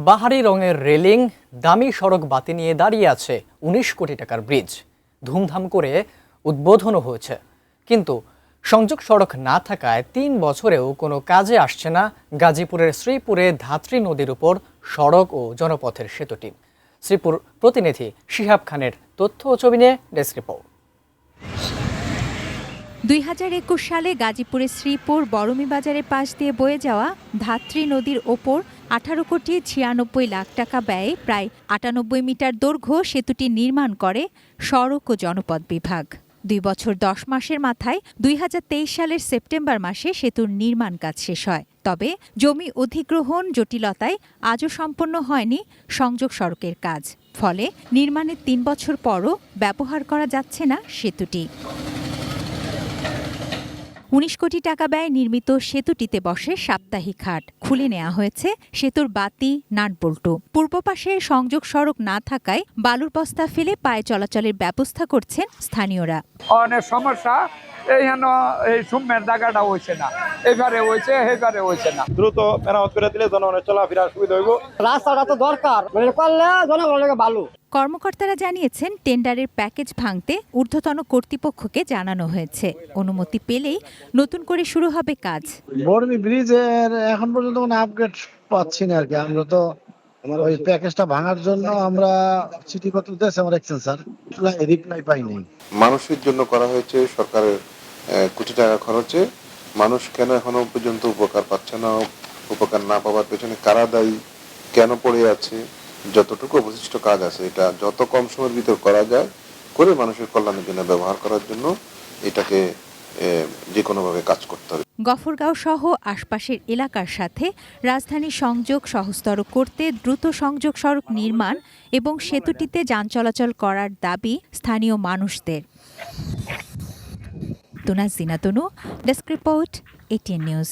বাহারি রঙের রেলিং, দামি সড়ক বাতি নিয়ে দাঁড়িয়ে আছে ১৯ কোটি টাকার ব্রিজ। ধুমধাম করে উদ্বোধনও হয়েছে, কিন্তু সংযোগ সড়ক না থাকায় ৩ বছরেও কোনো কাজে আসছে না গাজীপুরের শ্রীপুরে ধাত্রী নদীর উপর সড়ক ও জনপথের সেতুটি। শ্রীপুর প্রতিনিধি শিহাব খানের তথ্য ও ছবি নিয়ে ডেস্ক রিপোর্ট। ২০২১ সালে গাজীপুরের শ্রীপুর বরমী বাজারের পাশ দিয়ে বয়ে যাওয়া ধাত্রী নদীর ওপর ১৮ কোটি ৯৬ লাখ টাকা ব্যয়ে প্রায় ৯৮ মিটার দৈর্ঘ্য সেতুটি নির্মাণ করে সড়ক ও জনপথ বিভাগ। ২ বছর ১০ মাসের মাথায় ২০২৩ সালের সেপ্টেম্বর মাসে সেতুর নির্মাণ কাজ শেষ হয়। তবে জমি অধিগ্রহণ জটিলতায় আজও সম্পন্ন হয়নি সংযোগ সড়কের কাজ। ফলে নির্মাণের ৩ বছর পরও ব্যবহার করা যাচ্ছে না সেতুটি। ১৯ কোটি টাকা ব্যয়ে নির্মিত সেতুটিতে বসে সাপ্তাহিক হাট। খুলে নেওয়া হয়েছে সেতুর বাতি, নাটবল্টু। পূর্ব পাশে সংযোগ সড়ক না থাকায় বালুর বস্তা ফেলে পায়ে চলাচলের ব্যবস্থা করছেন স্থানীয়রা। অনেক সমস্যা, এই সুমের জায়গাটা হয়েছে না, এবারে হয়েছে, এবারে হয়েছে না। দ্রুত মেরামত করে দিলে জনগণের চলাফেরা সুবিধা হইব। রাস্তাটা তো দরকার, করলে জনগণের ভালো। কর্মকর্তারা জানিয়েছেন টেন্ডারের প্যাকেজ ভাঙতে ঊর্ধ্বতন কর্তৃপক্ষকে জানানো হয়েছে। অনুমতি পেলেই নতুন করে শুরু হবে কাজ। বরমী ব্রিজের এখন পর্যন্ত কোনো আপগ্রেড পাচ্ছি না আর কি। আমরা তো আমার ওই প্যাকেজটা ভাঙার জন্য আমরা চিঠিপত্র দিয়েছি আমার এক্সচেঞ্জার, রিপ্লাই পাইনি। মানুষের জন্য করা হয়েছে সরকারের কোটি টাকা খরচে। মানুষ কেন এখনো পর্যন্ত উপকার পাচ্ছে না, উপকার না পাওয়ার পেছনে কারা দায়ী, কেন পড়ে আছে, যতটুকু অবশিষ্ট কাজ আছে এটা যত কম সময়ের ভিতর করা যায় করে মানুষের কল্যাণের জন্য ব্যবহার করার জন্য এটাকে যে কোনোভাবে কাজ করতে হবে। গফরগাঁও সহ আশপাশের এলাকার সাথে রাজধানী সংযোগ সহজতর করতে দ্রুত সংযোগ সড়ক নির্মাণ এবং সেতুটিতে যান চলাচল করার দাবি স্থানীয় মানুষদের। তুনাজ জিনা তনু, ডেস্ক রিপোর্ট, ATN নিউজ।